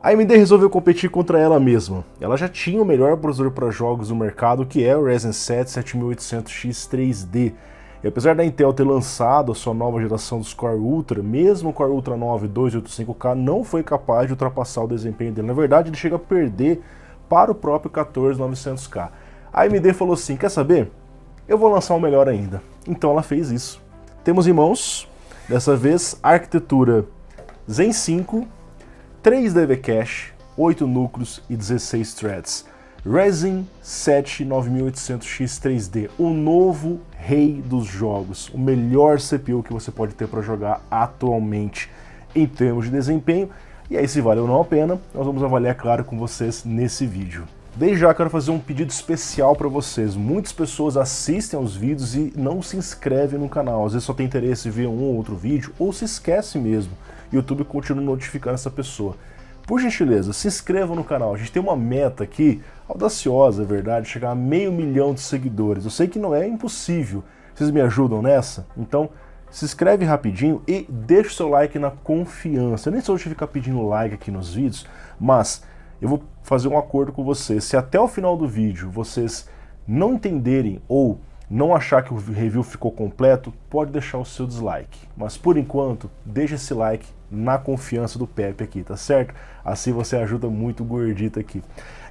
A AMD resolveu competir contra ela mesma. Ela já tinha o melhor processador para jogos do mercado, que é o Ryzen 7 7800X 3D. E apesar da Intel ter lançado a sua nova geração dos Core Ultra, mesmo o Core Ultra 9 285K não foi capaz de ultrapassar o desempenho dele. Na verdade, ele chega a perder para o próprio 14900K. A AMD falou assim, quer saber? Eu vou lançar o melhor ainda. Então ela fez isso. Temos em mãos, dessa vez, a arquitetura Zen 5, 3 DV Cache, 8 núcleos e 16 threads. Ryzen 7 9800X 3D, o novo rei dos jogos, o melhor CPU que você pode ter para jogar atualmente em termos de desempenho. E aí, se vale ou não a pena, nós vamos avaliar, claro, com vocês nesse vídeo. Desde já quero fazer um pedido especial para vocês. Muitas pessoas assistem aos vídeos e não se inscrevem no canal. Às vezes só tem interesse em ver um ou outro vídeo, ou se esquece mesmo. E o YouTube continua notificando essa pessoa. Por gentileza, se inscrevam no canal. A gente tem uma meta aqui, audaciosa, é verdade, chegar a 500 mil de seguidores. Eu sei que não é impossível. Vocês me ajudam nessa? Então, se inscreve rapidinho e deixa o seu like na confiança. Eu nem sou de ficar pedindo like aqui nos vídeos, mas eu vou fazer um acordo com vocês. Se até o final do vídeo vocês não entenderem ou não achar que o review ficou completo, pode deixar o seu dislike. Mas por enquanto, deixa esse like na confiança do Pepe aqui, tá certo? Assim você ajuda muito o gordito aqui.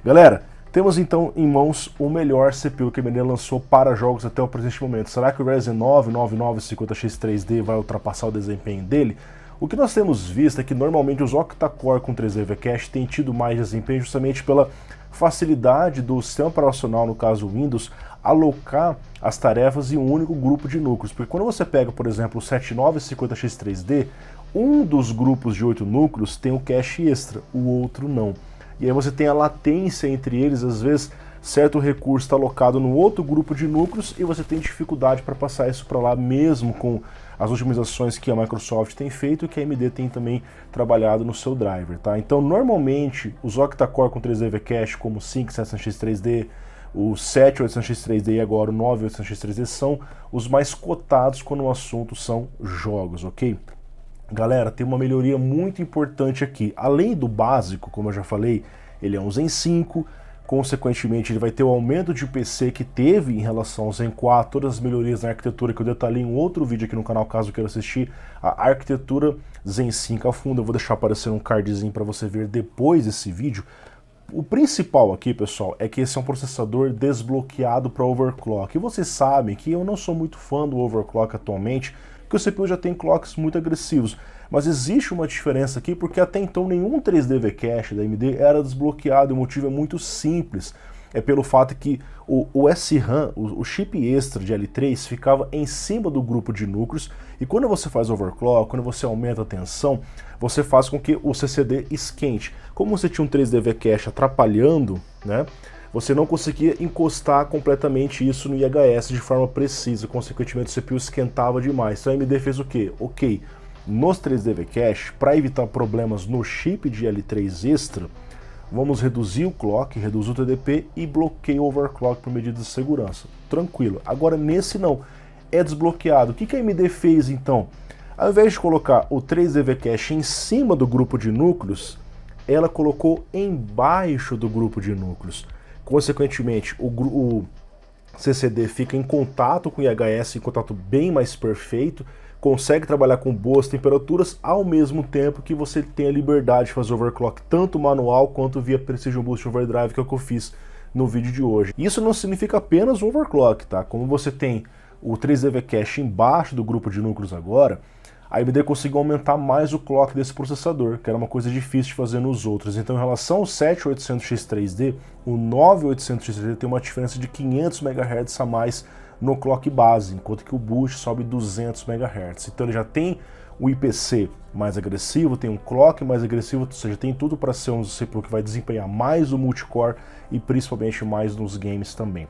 Galera, temos então em mãos o melhor CPU que a AMD lançou para jogos até o presente momento. Será que o Ryzen 9 9950X 3D vai ultrapassar o desempenho dele? O que nós temos visto é que normalmente os octa-core com 3 DV Cache têm tido mais desempenho justamente pela facilidade do sistema operacional, no caso Windows, alocar as tarefas em um único grupo de núcleos. Porque quando você pega, por exemplo, o 7950X 3D, um dos grupos de 8 núcleos tem o cache extra, o outro não. E aí você tem a latência entre eles, às vezes certo recurso está alocado no outro grupo de núcleos e você tem dificuldade para passar isso para lá, mesmo com as otimizações que a Microsoft tem feito e que a AMD tem também trabalhado no seu driver, tá? Então, normalmente, os octa-core com 3 DV Cache, como o 5700X 3D, o 7800X 3D e agora o 9800X 3D, são os mais cotados quando o assunto são jogos, ok? Galera, tem uma melhoria muito importante aqui. Além do básico, como eu já falei, ele é um Zen 5, consequentemente ele vai ter o aumento de PC que teve em relação ao Zen 4, todas as melhorias na arquitetura que eu detalhei em um outro vídeo aqui no canal, caso queira assistir, a arquitetura Zen 5 a fundo. Eu vou deixar aparecer um cardzinho para você ver depois desse vídeo. O principal aqui, pessoal, é que esse é um processador desbloqueado para overclock. E vocês sabem que eu não sou muito fã do overclock atualmente, porque o CPU já tem clocks muito agressivos. Mas existe uma diferença aqui, porque até então nenhum 3DV Cache da AMD era desbloqueado, e o motivo é muito simples. É pelo fato que o SRAM, o chip extra de L3, ficava em cima do grupo de núcleos, e quando você faz overclock, quando você aumenta a tensão, você faz com que o CCD esquente. Como você tinha um 3DV Cache atrapalhando, né, você não conseguia encostar completamente isso no IHS de forma precisa, consequentemente o CPU esquentava demais. Então a AMD fez o quê? Ok, nos 3DV Cache, para evitar problemas no chip de L3 extra, vamos reduzir o clock, reduzir o TDP e bloqueia o overclock por medidas de segurança. Tranquilo. Agora nesse não, é desbloqueado. O que a AMD fez então? Ao invés de colocar o 3DV Cache em cima do grupo de núcleos, ela colocou embaixo do grupo de núcleos. Consequentemente, o CCD fica em contato com o IHS, em contato bem mais perfeito, consegue trabalhar com boas temperaturas, ao mesmo tempo que você tem a liberdade de fazer overclock tanto manual quanto via Precision Boost Overdrive, que é o que eu fiz no vídeo de hoje. Isso não significa apenas o overclock, tá? Como você tem o 3DV Cache embaixo do grupo de núcleos agora, a AMD conseguiu aumentar mais o clock desse processador, que era uma coisa difícil de fazer nos outros. Então, em relação ao 7800X 3D, o 9800X 3D tem uma diferença de 500 MHz a mais no clock base, enquanto que o boost sobe 200 MHz. Então ele já tem o IPC mais agressivo, tem um clock mais agressivo, ou seja, tem tudo para ser um CPU que vai desempenhar mais o multicore e principalmente mais nos games também.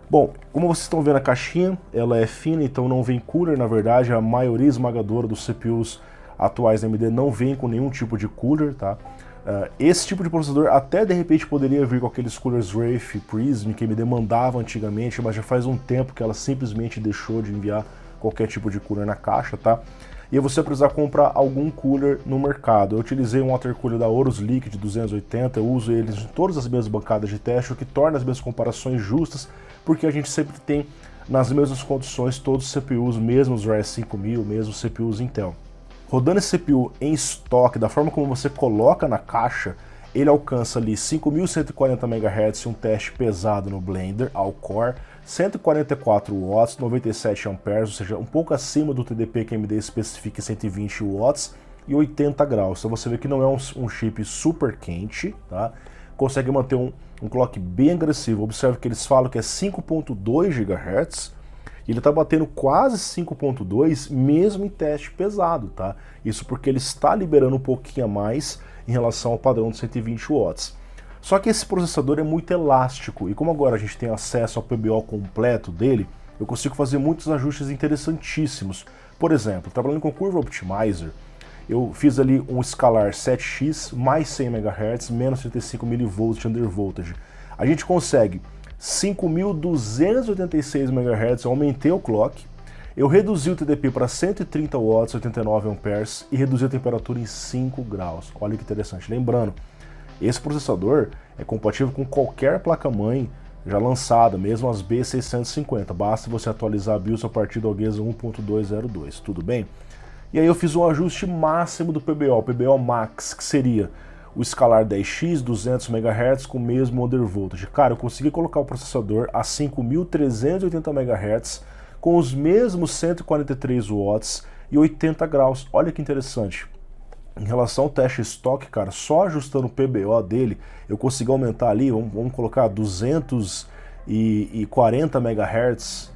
Bom, como vocês estão vendo a caixinha, ela é fina, então não vem cooler, na verdade a maioria esmagadora dos CPUs atuais da AMD não vem com nenhum tipo de cooler, tá? Esse tipo de processador até de repente poderia vir com aqueles coolers Wraith Prism que a AMD mandava antigamente, mas já faz um tempo que ela simplesmente deixou de enviar qualquer tipo de cooler na caixa, tá? e você precisar comprar algum cooler no mercado. Eu utilizei um water cooler da Horus Liquid 280, eu uso eles em todas as minhas bancadas de teste, o que torna as minhas comparações justas, porque a gente sempre tem nas mesmas condições todos os CPUs, mesmo os Ryzen 5000, mesmo os CPUs Intel. Rodando esse CPU em estoque, da forma como você coloca na caixa, ele alcança ali 5.140 MHz, um teste pesado no Blender, ao core, 144 watts, 97 amperes, ou seja, um pouco acima do TDP que a AMD especifica em 120 watts e 80 graus. Então você vê que não é um chip super quente, tá? Consegue manter um clock bem agressivo. Observe que eles falam que é 5.2 GHz, e ele está batendo quase 5.2 mesmo em teste pesado, tá? Isso porque ele está liberando um pouquinho a mais em relação ao padrão de 120 watts. Só que esse processador é muito elástico, e como agora a gente tem acesso ao PBO completo dele, eu consigo fazer muitos ajustes interessantíssimos. Por exemplo, trabalhando com Curve Optimizer, eu fiz ali um escalar 7x mais 100 MHz, menos 35 mV de undervoltage. A gente consegue 5.286 MHz, eu aumentei o clock, eu reduzi o TDP para 130 watts, 89 amperes e reduzi a temperatura em 5 graus. Olha que interessante. Lembrando, esse processador é compatível com qualquer placa-mãe já lançada, mesmo as B650. Basta você atualizar a BIOS a partir do Algheza 1.202, tudo bem? E aí eu fiz um ajuste máximo do PBO, o PBO Max, que seria o escalar 10x, 200 MHz com o mesmo undervoltage. Cara, eu consegui colocar o processador a 5.380 MHz com os mesmos 143 watts e 80 graus. Olha que interessante. Em relação ao teste estoque, cara, só ajustando o PBO dele, eu consegui aumentar ali, vamos colocar 240 MHz,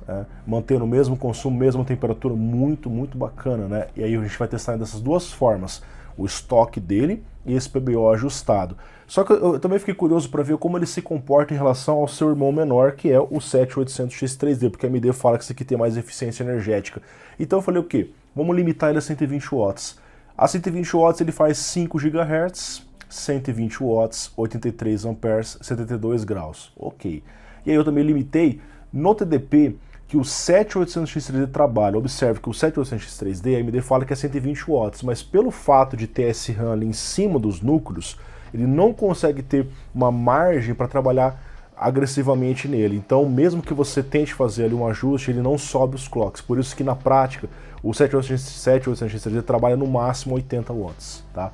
mantendo o mesmo consumo, mesma temperatura, muito bacana, né? E aí a gente vai testar dessas duas formas, o estoque dele e esse PBO ajustado. Só que eu também fiquei curioso para ver como ele se comporta em relação ao seu irmão menor, que é o 7800X3D, porque a AMD fala que esse aqui tem mais eficiência energética. Então eu falei o quê? Vamos limitar ele a 120 watts. A 120 watts ele faz 5 GHz, 120 watts, 83 amperes, 72 graus. Ok. E aí eu também limitei no TDP que o 7800X3D trabalha. Observe que o 7800X3D, a AMD fala que é 120 watts, mas pelo fato de ter SRAM ali em cima dos núcleos, ele não consegue ter uma margem para trabalhar agressivamente nele. Então, mesmo que você tente fazer ali um ajuste, ele não sobe os clocks. Por isso que na prática, o 7800X3D trabalha no máximo 80 watts, tá?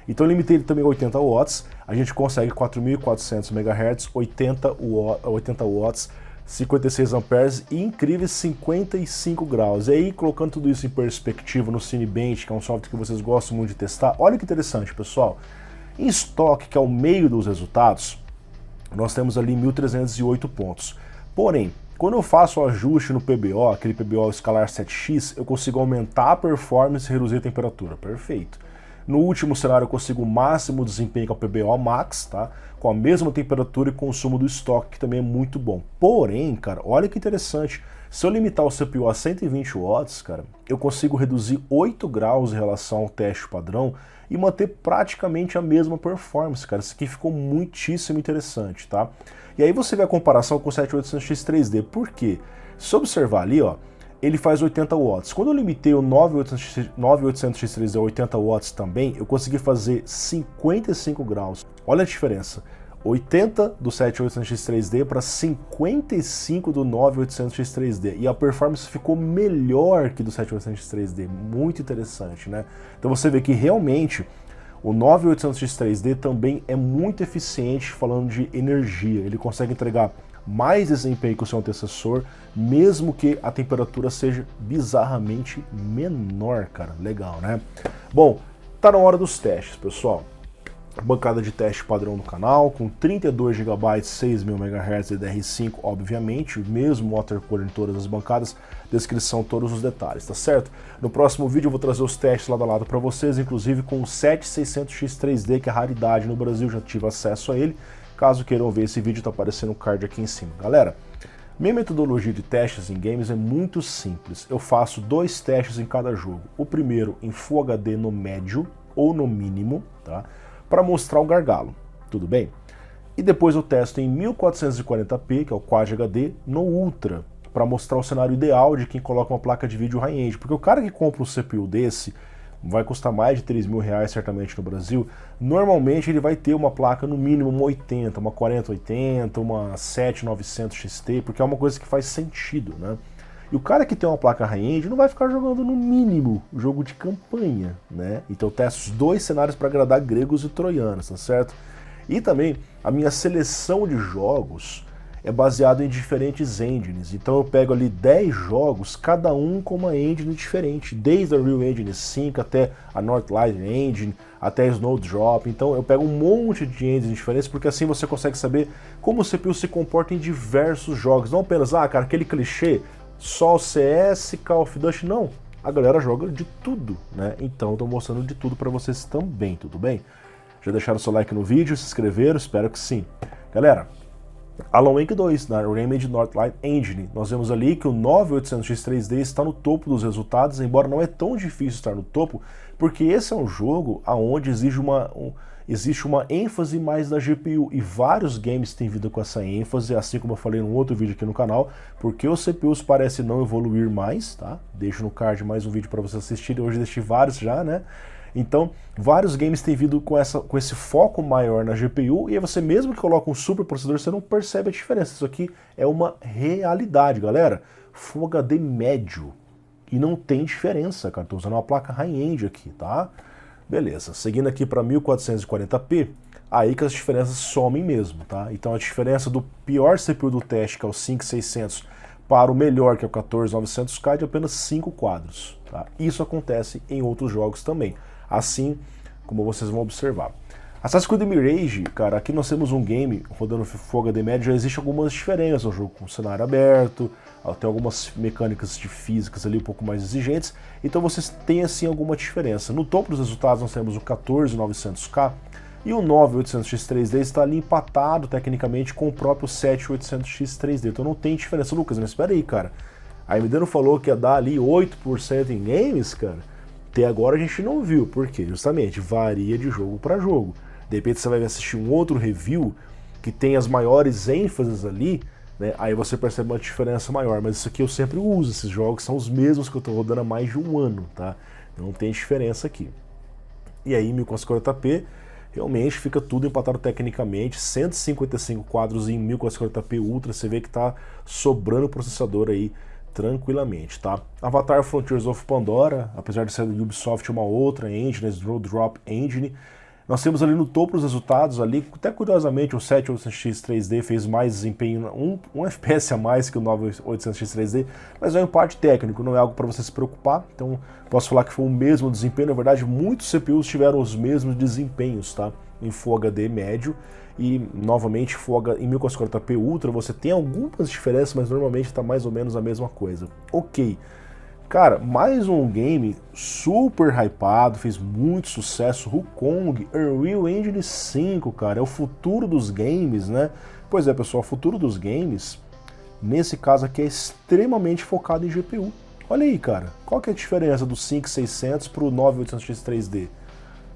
Então eu limitei ele também a 80 watts, a gente consegue 4.400 MHz, 80 watts, 56 amperes e incríveis 55 graus. E aí, colocando tudo isso em perspectiva no Cinebench, que é um software que vocês gostam muito de testar, olha que interessante, pessoal. Em estoque, que é o meio dos resultados, nós temos ali 1.308 pontos. Porém, quando eu faço o ajuste no PBO, aquele PBO escalar 7x, eu consigo aumentar a performance e reduzir a temperatura. Perfeito. No último cenário eu consigo o máximo desempenho, que é o PBO Max, tá? Com a mesma temperatura e consumo do estoque, que também é muito bom. Porém, cara, olha que interessante. Se eu limitar o CPU a 120 watts, cara, eu consigo reduzir 8 graus em relação ao teste padrão e manter praticamente a mesma performance, cara. Isso aqui ficou muitíssimo interessante, tá? E aí você vê a comparação com o 7800X3D. Por quê? Se observar ali, ó, ele faz 80 watts. Quando eu limitei o 9800X3D a 80 watts também, eu consegui fazer 55 graus. Olha a diferença. 80 do 7800X3D para 55 do 9800X3D. E a performance ficou melhor que do 7800X3D. Muito interessante, né? Então você vê que realmente o 9800X3D também é muito eficiente falando de energia. Ele consegue entregar mais desempenho que o seu antecessor, mesmo que a temperatura seja bizarramente menor, cara. Legal, né? Bom, tá na hora dos testes, pessoal. Bancada de teste padrão no canal, com 32 GB, 6.000 MHz e DR5, obviamente, o mesmo water cooler em todas as bancadas, descrição, todos os detalhes, tá certo? No próximo vídeo eu vou trazer os testes lado a lado para vocês, inclusive com o 7600X3D, que é raridade no Brasil, já tive acesso a ele. Caso queiram ver esse vídeo, tá aparecendo o card aqui em cima. Galera, minha metodologia de testes em games é muito simples. Eu faço 2 testes em cada jogo. O primeiro em Full HD no médio ou no mínimo, tá? Para mostrar o gargalo, tudo bem? E depois eu testo em 1440p, que é o Quad HD, no Ultra, para mostrar o cenário ideal de quem coloca uma placa de vídeo high-end. Porque o cara que compra um CPU desse, vai custar mais de R$3.000 certamente no Brasil, normalmente ele vai ter uma placa no mínimo uma 80, uma 4080, uma 7900 XT, porque é uma coisa que faz sentido, né? E o cara que tem uma placa high-end não vai ficar jogando no mínimo jogo de campanha, né? Então eu testo os dois cenários para agradar gregos e troianos, tá certo? E também a minha seleção de jogos é baseado em diferentes engines. Então eu pego ali 10 jogos, cada um com uma engine diferente, desde a Unreal Engine 5 até a Northlight Engine, até a Snowdrop. Então eu pego um monte de engines diferentes, porque assim você consegue saber como o CPU se comporta em diversos jogos. Não apenas, cara, aquele clichê, só o CS, Call of Duty, não. A galera joga de tudo, né? Então eu tô mostrando de tudo para vocês também, tudo bem? Já deixaram seu like no vídeo, se inscreveram? Espero que sim. Galera, Alan Wake 2, na Remedy Northlight Engine, nós vemos ali que o 9800X 3D está no topo dos resultados, embora não é tão difícil estar no topo, porque esse é um jogo onde existe uma ênfase mais da GPU, e vários games têm vindo com essa ênfase, assim como eu falei num outro vídeo aqui no canal, porque os CPUs parecem não evoluir mais, tá? Deixo no card mais um vídeo para vocês assistirem, hoje deixei vários já, né? Então, vários games têm vindo com esse foco maior na GPU, e aí você mesmo que coloca um super processador, você não percebe a diferença. Isso aqui é uma realidade, galera. Full HD médio. E não tem diferença, cara. Tô usando uma placa high-end aqui, tá? Beleza. Seguindo aqui para 1440p, aí que as diferenças somem mesmo, tá? Então a diferença do pior CPU do teste, que é o 5600, para o melhor, que é o 14900K, é de apenas 5 quadros, tá? Isso acontece em outros jogos também, assim como vocês vão observar. Assassin's Creed Mirage, cara, aqui nós temos um game rodando Full HD médio, já existe algumas diferenças, um jogo com cenário aberto, tem algumas mecânicas de físicas ali um pouco mais exigentes, então vocês têm assim alguma diferença. No topo dos resultados nós temos o 14900K e o 9800X 3D está ali empatado tecnicamente com o próprio 7800X 3D, então não tem diferença. Lucas, mas espera aí, cara, a AMD não falou que ia dar ali 8% em games, cara? Até agora a gente não viu, porque justamente varia de jogo para jogo. De repente você vai assistir um outro review que tem as maiores ênfases ali, né? Aí você percebe uma diferença maior, mas isso aqui eu sempre uso, esses jogos são os mesmos que eu estou rodando há mais de um ano, tá? Não tem diferença aqui. E aí 1440p, realmente fica tudo empatado tecnicamente, 155 quadros em 1440p Ultra, você vê que tá sobrando processador aí tranquilamente, tá? Avatar Frontiers of Pandora, apesar de ser do Ubisoft uma outra engine, a Snowdrop Engine, nós temos ali no topo os resultados ali, até curiosamente o 7800X 3D fez mais desempenho, um FPS a mais que o 9800X 3D, mas é um parte técnico, não é algo para você se preocupar, então posso falar que foi o mesmo desempenho. Na verdade muitos CPUs tiveram os mesmos desempenhos, tá? Em Full HD médio, e novamente em 1440p Ultra você tem algumas diferenças, mas normalmente está mais ou menos a mesma coisa. Ok, cara, mais um game super hypado, fez muito sucesso, Wukong, Unreal Engine 5, cara, é o futuro dos games, né? Pois é, pessoal, o futuro dos games, nesse caso aqui, é extremamente focado em GPU. Olha aí, cara, qual que é a diferença do 5600 para o 9800X 3D?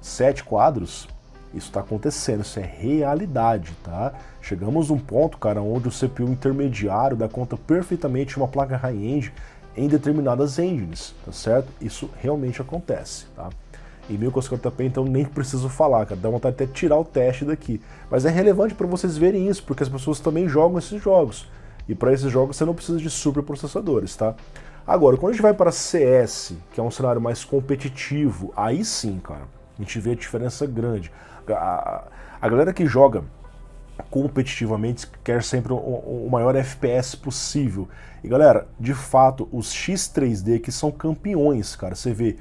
7 quadros? Isso está acontecendo, isso é realidade, tá? Chegamos num ponto, cara, onde o CPU intermediário dá conta perfeitamente de uma placa high-end em determinadas engines, tá certo? Isso realmente acontece, tá? Em 1440p, então nem preciso falar, cara, dá vontade de até tirar o teste daqui. Mas é relevante para vocês verem isso, porque as pessoas também jogam esses jogos. E para esses jogos você não precisa de super processadores, tá? Agora, quando a gente vai para CS, que é um cenário mais competitivo, aí sim, cara, a gente vê a diferença grande. A galera que joga competitivamente quer sempre o maior FPS possível. E galera, de fato, os X3D que são campeões, cara. Você vê,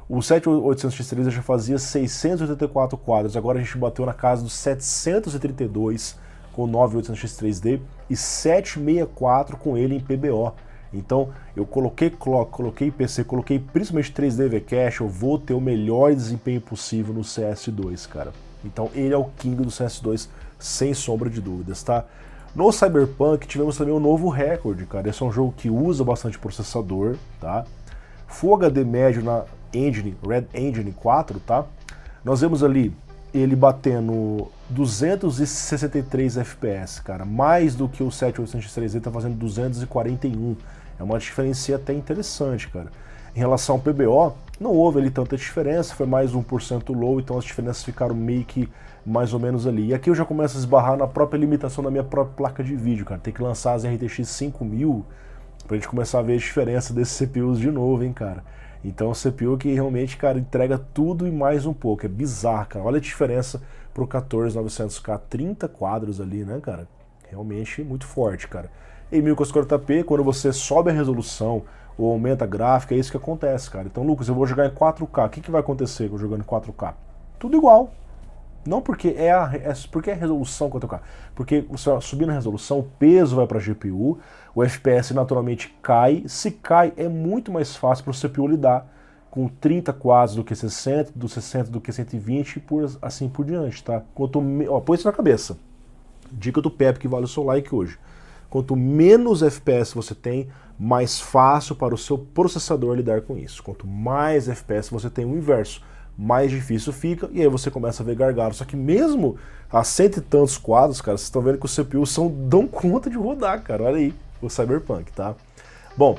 o 7800X3D já fazia 684 quadros, agora a gente bateu na casa dos 732 com o 9800X3D e 764 com ele em PBO. Então eu coloquei clock, coloquei PC, coloquei principalmente 3D V-Cache, eu vou ter o melhor desempenho possível no CS2, cara. Então ele é o king do CS2, sem sombra de dúvidas, tá? No Cyberpunk tivemos também um novo recorde, cara. Esse é um jogo que usa bastante processador, tá? Full HD médio na Engine, Red Engine 4, tá? Nós vemos ali ele batendo 263 FPS, cara, mais do que o 7800X3D tá fazendo 241. É uma diferença até interessante, cara. Em relação ao PBO, não houve ali tanta diferença, foi mais 1% low, então as diferenças ficaram meio que mais ou menos ali. E aqui eu já começo a esbarrar na própria limitação da minha própria placa de vídeo, cara. Tem que lançar as RTX 5000 pra gente começar a ver a diferença desses CPUs de novo, hein, cara. Então, CPU que realmente, cara, entrega tudo e mais um pouco. É bizarro, cara. Olha a diferença pro 14900K, 30 quadros ali, né, cara? Realmente muito forte, cara. Em 1040p, quando você sobe a resolução ou aumenta a gráfica, é isso que acontece, cara. Então, Lucas, eu vou jogar em 4K. O que vai acontecer com eu jogando em 4K? Tudo igual. Não porque porque é a resolução 4K. Porque você subindo a resolução, o peso vai para a GPU, o FPS naturalmente cai. Se cai, é muito mais fácil para o CPU lidar com 30 quadros do que 60, do 60 do que 120 e assim por diante, tá? Põe isso na cabeça. Dica do Pepe que vale o seu like hoje. Quanto menos FPS você tem, mais fácil para o seu processador lidar com isso. Quanto mais FPS você tem, o inverso, mais difícil fica, e aí você começa a ver gargalo. Só que mesmo a 100 e tantos quadros, cara, vocês estão vendo que os CPUs dão conta de rodar, cara. Olha aí, o Cyberpunk, tá? Bom,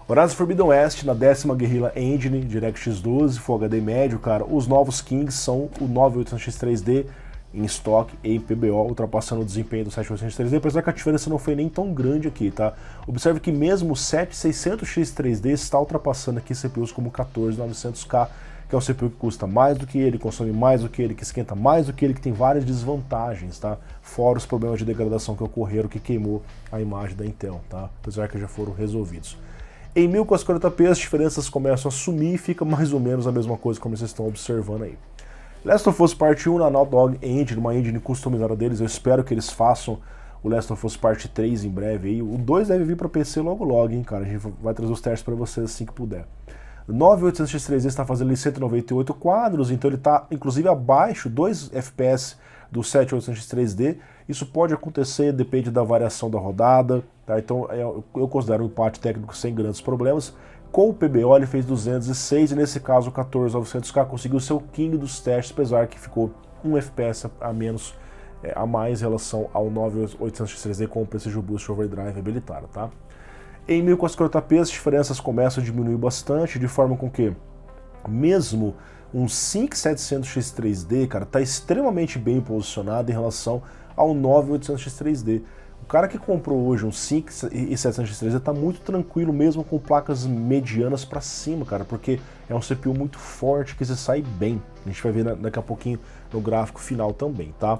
Horizon Forbidden West na 10ª Guerrilla Engine, DirectX 12, Full HD médio, cara. Os novos Kings são o 9800X3D em estoque e em PBO, ultrapassando o desempenho do 7800X3D, apesar que a diferença não foi nem tão grande aqui, tá? Observe que mesmo o 7600X3D está ultrapassando aqui CPUs como o 14900K, que é um CPU que custa mais do que ele, consome mais do que ele, que esquenta mais do que ele, que tem várias desvantagens, tá? Fora os problemas de degradação que ocorreram, que queimou a imagem da Intel, tá? Apesar que já foram resolvidos. Em 1040p as diferenças começam a sumir e fica mais ou menos a mesma coisa como vocês estão observando aí. Last of Us Part 1 na Naughty Dog Engine, uma engine customizada deles, eu espero que eles façam o Last of Us Part 3 em breve aí. O 2 deve vir para PC logo, hein, cara, a gente vai trazer os testes para vocês assim que puder. 9800X3D está fazendo ali 198 quadros, então ele está inclusive abaixo 2 FPS do 7800X3D. Isso pode acontecer, depende da variação da rodada, tá? Então eu considero um empate técnico sem grandes problemas. Com o PBO ele fez 206 e nesse caso o 14900K conseguiu ser o king dos testes, apesar que ficou 1 FPS a menos, a mais em relação ao 9800X3D com o Precision Boost Overdrive habilitado, tá? Em 1040p as diferenças começam a diminuir bastante, de forma com que mesmo um 5700X3D, cara, tá extremamente bem posicionado em relação ao 9800X3D. O cara que comprou hoje um 5700X3D tá muito tranquilo mesmo com placas medianas para cima, cara, porque é um CPU muito forte que se sai bem. A gente vai ver daqui a pouquinho no gráfico final também, tá?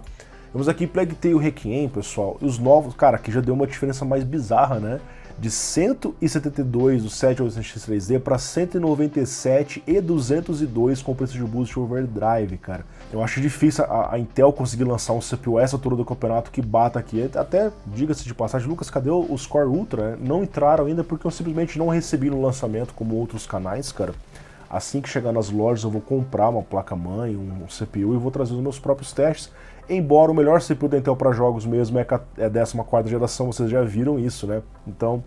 Vamos aqui Plague Tale Requiem, pessoal, e os novos, cara, aqui já deu uma diferença mais bizarra, né? De 172 do 7800X3D para 197 e 202 com Precision Boost Overdrive, cara. Eu acho difícil a Intel conseguir lançar um CPU essa altura do campeonato que bata aqui. Até, diga-se de passagem, Lucas, cadê os Core Ultra? Não entraram ainda porque eu simplesmente não recebi no lançamento como outros canais, cara. Assim que chegar nas lojas eu vou comprar uma placa-mãe, um CPU e vou trazer os meus próprios testes. Embora o melhor CPU da Intel para jogos mesmo é a 14ª geração, vocês já viram isso, né? Então,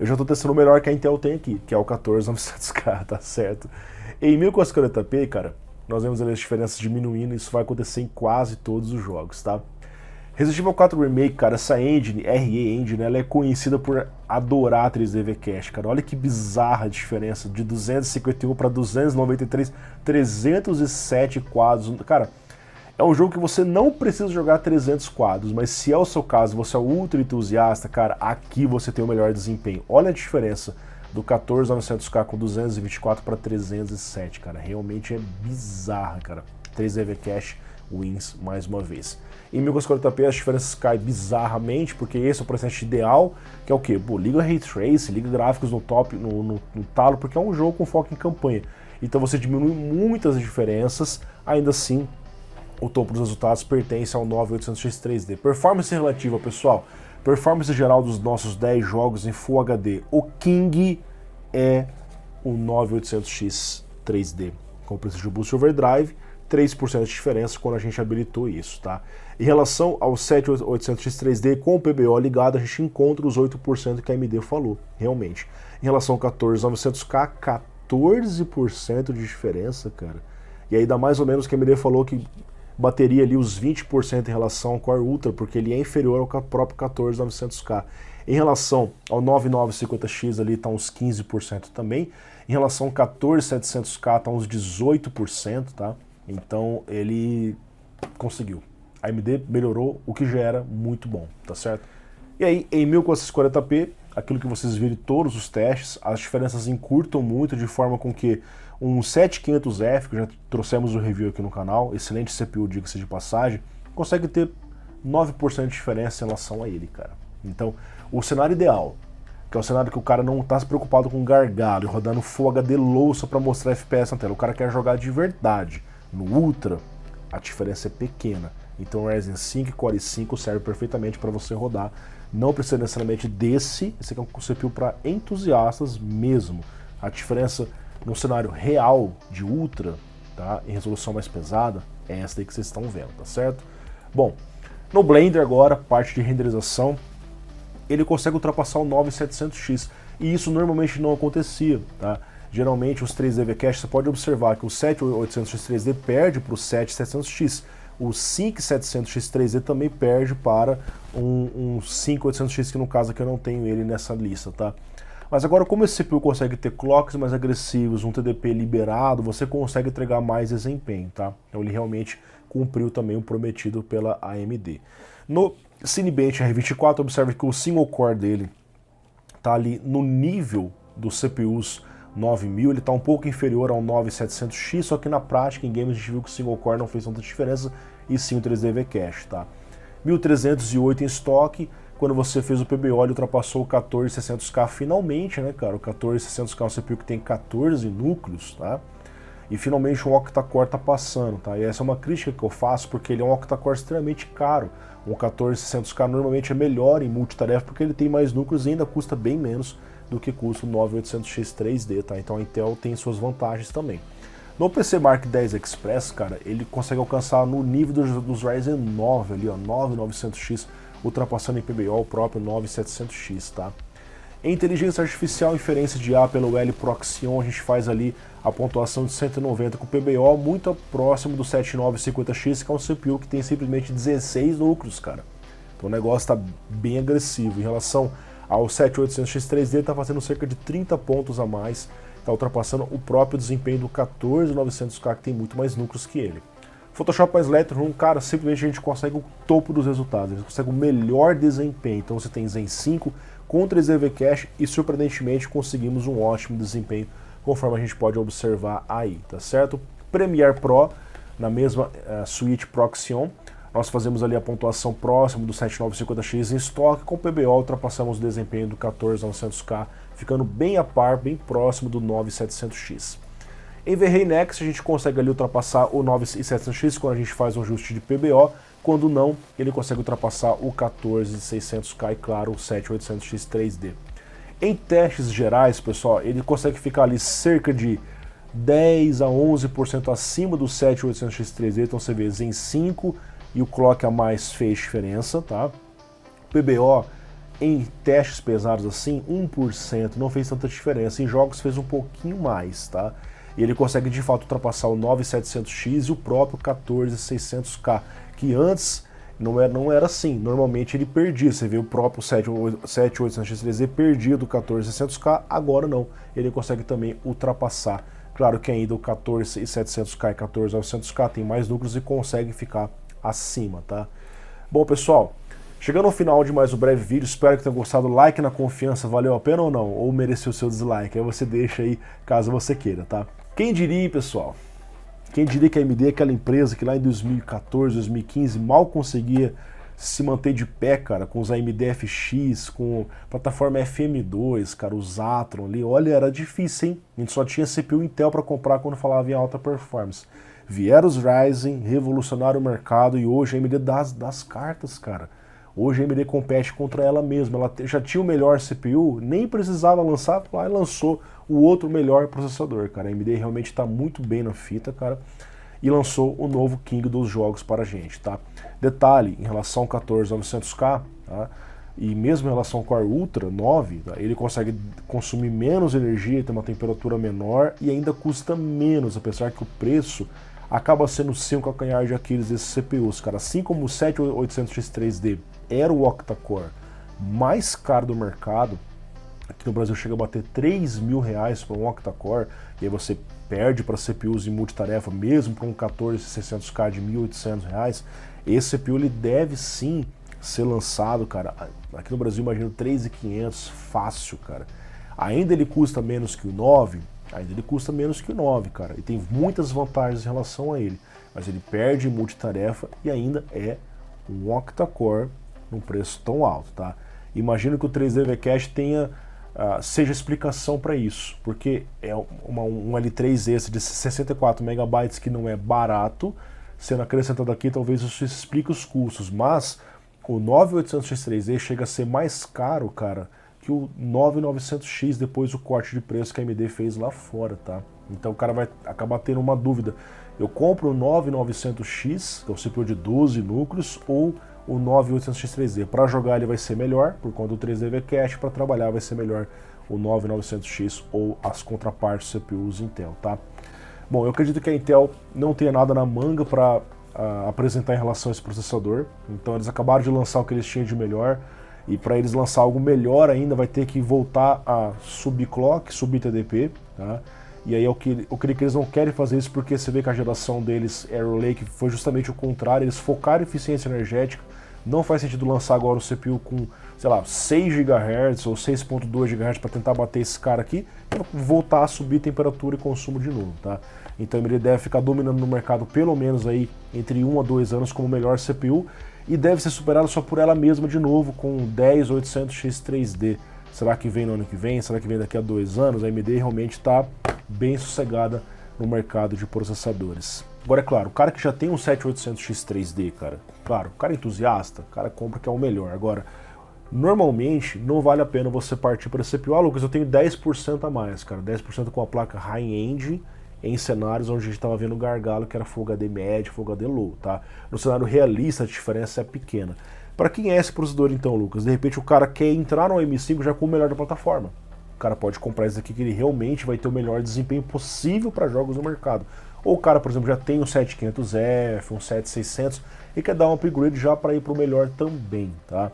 eu já estou testando o melhor que a Intel tem aqui, que é o 14900K, tá certo? Em 1040p, cara, nós vemos ali as diferenças diminuindo, isso vai acontecer em quase todos os jogos, tá? Resident Evil 4 Remake, cara, essa engine, RE Engine, ela é conhecida por adorar 3D Cache, cara. Olha que bizarra a diferença, de 251 para 293, 307 quadros, cara. É um jogo que você não precisa jogar 300 quadros, mas se é o seu caso, você é ultra entusiasta, cara, aqui você tem o melhor desempenho. Olha a diferença do 14900K com 224 para 307, cara. Realmente é bizarra, cara. 3D Cache wins mais uma vez. Em 1040p as diferenças caem bizarramente, porque esse é o processo ideal, que é o quê? Pô, liga Ray Trace, liga gráficos no top, no talo, porque é um jogo com foco em campanha. Então você diminui muitas diferenças, ainda assim o topo dos resultados pertence ao 9800X3D. Performance relativa, pessoal. Performance geral dos nossos 10 jogos em Full HD. O King é o 9800X3D. Com Precision Boost Overdrive, 3% de diferença quando a gente habilitou isso, tá? Em relação ao 7800X3D com o PBO ligado, a gente encontra os 8% que a AMD falou, realmente. Em relação ao 14900K, 14% de diferença, cara. E aí dá mais ou menos que a AMD falou que bateria ali os 20% em relação ao Core Ultra, porque ele é inferior ao próprio 14900K. Em relação ao 9950X ali está uns 15% também. Em relação ao 14700K está uns 18%, tá? Então ele conseguiu. A AMD melhorou, o que já era muito bom, tá certo? E aí, em 1440p, aquilo que vocês viram em todos os testes, as diferenças encurtam muito, de forma com que um 7500F, que já trouxemos o review aqui no canal, excelente CPU, diga-se de passagem, consegue ter 9% de diferença em relação a ele, cara. Então, o cenário ideal, que é o cenário que o cara não está se preocupado com gargalo, rodando Full HD low só para mostrar FPS na tela, o cara quer jogar de verdade. No Ultra, a diferença é pequena. Então o Ryzen 5 e Core i5 serve perfeitamente para você rodar. Não precisa necessariamente desse, esse aqui é um CPU para entusiastas mesmo. A diferença no cenário real de Ultra, tá, em resolução mais pesada, é essa daí que vocês estão vendo, tá certo? Bom, no Blender agora, parte de renderização, ele consegue ultrapassar o 9700X, e isso normalmente não acontecia, tá? Geralmente os 3D V-Cache, você pode observar que o 7800X 3D perde para o 7700X, o 5700X 3D também perde para um 5800X, que no caso aqui eu não tenho ele nessa lista, tá? Mas agora, como esse CPU consegue ter clocks mais agressivos, um TDP liberado, você consegue entregar mais desempenho, tá? Então ele realmente cumpriu também o prometido pela AMD. No Cinebench R24, observe que o single core dele tá ali no nível dos CPUs 9000, ele está um pouco inferior ao 9700X, só que na prática em games a gente viu que o single core não fez tanta diferença, e sim o 3D V-Cache, tá? 1308 em estoque, quando você fez o PBO ele ultrapassou o 14600K finalmente, né, cara? O 14600K é um CPU que tem 14 núcleos, tá? E finalmente o octa-core tá passando, tá? E essa é uma crítica que eu faço, porque ele é um octa-core extremamente caro. Um 14600K normalmente é melhor em multitarefa, porque ele tem mais núcleos e ainda custa bem menos do que custa o 9800X 3D, tá? Então a Intel tem suas vantagens também. No PC Mark X Express, cara, ele consegue alcançar no nível dos Ryzen 9 ali, ó, 9900X, ultrapassando em PBO o próprio 9700X, tá? Em inteligência artificial, inferência de IA pelo L-Proxion, a gente faz ali a pontuação de 190 com PBO, muito próximo do 7950X, que é um CPU que tem simplesmente 16 núcleos, cara. Então o negócio tá bem agressivo. Em relação ao 7800X 3D, tá fazendo cerca de 30 pontos a mais, tá ultrapassando o próprio desempenho do 14900K, que tem muito mais núcleos que ele. Photoshop mais Lightroom, cara, simplesmente a gente consegue o topo dos resultados, a gente consegue o melhor desempenho. Então você tem Zen 5 com 3D V-Cache e surpreendentemente conseguimos um ótimo desempenho, conforme a gente pode observar aí, tá certo? Premiere Pro, na mesma suíte Proxion, nós fazemos ali a pontuação próxima do 7950X em estoque, com PBO ultrapassamos o desempenho do 14900K, ficando bem a par, bem próximo do 9700X. Em V-Ray Next a gente consegue ali ultrapassar o 9700X quando a gente faz um ajuste de PBO, quando não, ele consegue ultrapassar o 14600K e claro, o 7800X 3D. Em testes gerais, pessoal, ele consegue ficar ali cerca de 10 a 11% acima do 7800X 3D, então você vê Zen 5 e o clock a mais fez diferença, tá? PBO em testes pesados assim, 1% não fez tanta diferença, em jogos fez um pouquinho mais, tá? E ele consegue de fato ultrapassar o 9700X e o próprio 14600K, que antes não era assim, normalmente ele perdia, você vê o próprio 7800X 3D perdia do 14600K, agora não, ele consegue também ultrapassar. Claro que ainda o 14700K e 14900K tem mais núcleos e consegue ficar acima, tá? Bom, pessoal, chegando ao final de mais um breve vídeo, espero que tenham gostado. Like na confiança, valeu a pena ou não? Ou mereceu o seu dislike? Aí você deixa aí, caso você queira, tá? Quem diria, pessoal? Quem diria que a AMD é aquela empresa que lá em 2014, 2015 mal conseguia se manter de pé, cara, com os AMD FX, com plataforma FM2, cara, os Atron ali, olha, era difícil, hein? A gente só tinha CPU Intel para comprar quando falava em alta performance. Vieram os Ryzen, revolucionaram o mercado e hoje a AMD das cartas, cara. Hoje a AMD compete contra ela mesma, ela já tinha o melhor CPU, nem precisava lançar, lá e lançou o outro melhor processador, cara. A AMD realmente está muito bem na fita, cara, e lançou o novo King dos jogos para a gente, tá? Detalhe, em relação ao 14900K, tá? E mesmo em relação ao Core Ultra 9, tá? Ele consegue consumir menos energia, tem uma temperatura menor e ainda custa menos, apesar que o preço acaba sendo sim o calcanhar de Aquiles desses CPUs, cara. Assim como o 7800X3D era o octa-core mais caro do mercado, aqui no Brasil chega a bater R$3.000 para um octa-core, e aí você perde para CPUs em multitarefa, mesmo para um 14600K de R$1.800, esse CPU ele deve sim ser lançado, cara, aqui no Brasil imagino 3.500 fácil, cara. Ainda ele custa menos que o 9, ainda ele custa menos que o 9, cara, e tem muitas vantagens em relação a ele, mas ele perde em multitarefa e ainda é um octa-core num preço tão alto, tá? Imagino que o 3D V-Cache tenha seja explicação para isso, porque é um L3 esse de 64 MB que não é barato, sendo acrescentado aqui talvez isso explique os custos, mas o 9800X3D chega a ser mais caro, cara, que o 9900X depois do corte de preço que a AMD fez lá fora, tá? Então o cara vai acabar tendo uma dúvida, eu compro o 9900X, que é o CPU de 12 núcleos, ou o 9800X3D. Para jogar ele vai ser melhor, por conta do 3D V-Cache, para trabalhar vai ser melhor o 9900X ou as contrapartes CPUs Intel, tá? Bom, eu acredito que a Intel não tenha nada na manga para apresentar em relação a esse processador, então eles acabaram de lançar o que eles tinham de melhor, e para eles lançar algo melhor ainda vai ter que voltar a subir clock, subir TDP, tá? E aí eu creio que eles não querem fazer isso porque você vê que a geração deles, Arrow Lake, foi justamente o contrário, eles focaram em eficiência energética. Não faz sentido lançar agora o CPU com, sei lá, 6 GHz ou 6.2 GHz para tentar bater esse cara aqui e voltar a subir temperatura e consumo de novo, tá? Então ele deve ficar dominando no mercado pelo menos aí entre 1 a 2 anos como melhor CPU e deve ser superado só por ela mesma de novo com o 10800X3D. Será que vem no ano que vem? Será que vem daqui a 2 anos? A AMD realmente está bem sossegada no mercado de processadores. Agora, é claro, o cara que já tem um 7800X3D, cara, claro, o cara é entusiasta, o cara compra que é o melhor. Agora, normalmente, não vale a pena você partir para esse CPU. Ah, Lucas, eu tenho 10% a mais, cara, 10% com a placa high-end em cenários onde a gente estava vendo gargalo, que era Full HD médio, Full HD low, tá? No cenário realista, a diferença é pequena. Para quem é esse processador, então, Lucas? De repente, o cara quer entrar no M5 já com o melhor da plataforma. O cara pode comprar esse aqui que ele realmente vai ter o melhor desempenho possível para jogos no mercado. Ou o cara, por exemplo, já tem um 7500F, um 7600 e quer dar um upgrade já para ir para o melhor também, tá?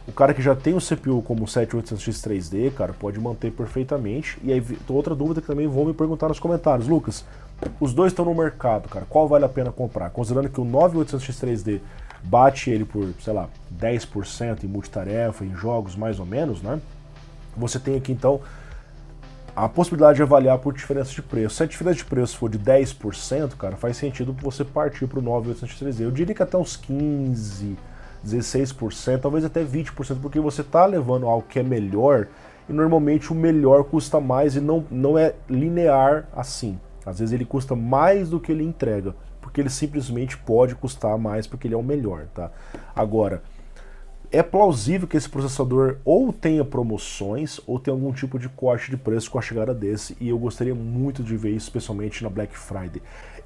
O cara que já tem um CPU como o 7800X3D, cara, pode manter perfeitamente. E aí, outra dúvida que também vão me perguntar nos comentários. Lucas, os dois estão no mercado, cara, qual vale a pena comprar? Considerando que o 9800X3D bate ele por, sei lá, 10% em multitarefa, em jogos mais ou menos, né? Você tem aqui, então, a possibilidade de avaliar por diferença de preço. Se a diferença de preço for de 10%, cara, faz sentido você partir para o 9800X3D. Eu diria que até uns 15%, 16%, talvez até 20%, porque você está levando algo que é melhor, e normalmente o melhor custa mais e não é linear assim. Às vezes ele custa mais do que ele entrega, porque ele simplesmente pode custar mais porque ele é o melhor, tá? Agora, é plausível que esse processador ou tenha promoções ou tenha algum tipo de corte de preço com a chegada desse, e eu gostaria muito de ver isso, especialmente na Black Friday.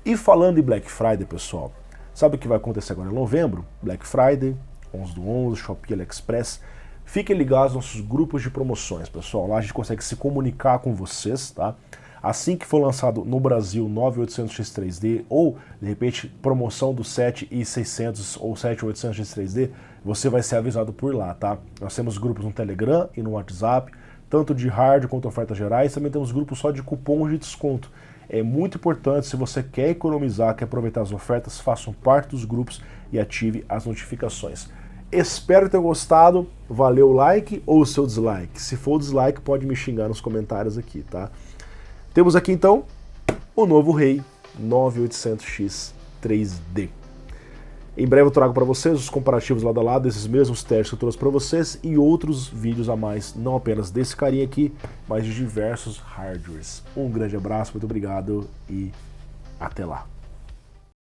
E falando em Black Friday, pessoal, sabe o que vai acontecer agora em novembro? Black Friday, 11/11, Shopee, AliExpress. Fiquem ligados nos nossos grupos de promoções, pessoal. Lá a gente consegue se comunicar com vocês, tá? Assim que for lançado no Brasil 9800X3D ou, de repente, promoção do 7600 ou 7800X3D, você vai ser avisado por lá, tá? Nós temos grupos no Telegram e no WhatsApp, tanto de hard quanto ofertas gerais. Também temos grupos só de cupons de desconto. É muito importante, se você quer economizar, quer aproveitar as ofertas, façam parte dos grupos e ative as notificações. Espero ter gostado. Valeu o like ou o seu dislike? Se for o dislike, pode me xingar nos comentários aqui, tá? Temos aqui então o novo Rei 9800X3D. Em breve eu trago para vocês os comparativos lado a lado desses mesmos testes que eu trouxe para vocês e outros vídeos a mais, não apenas desse carinha aqui, mas de diversos hardwares. Um grande abraço, muito obrigado e até lá.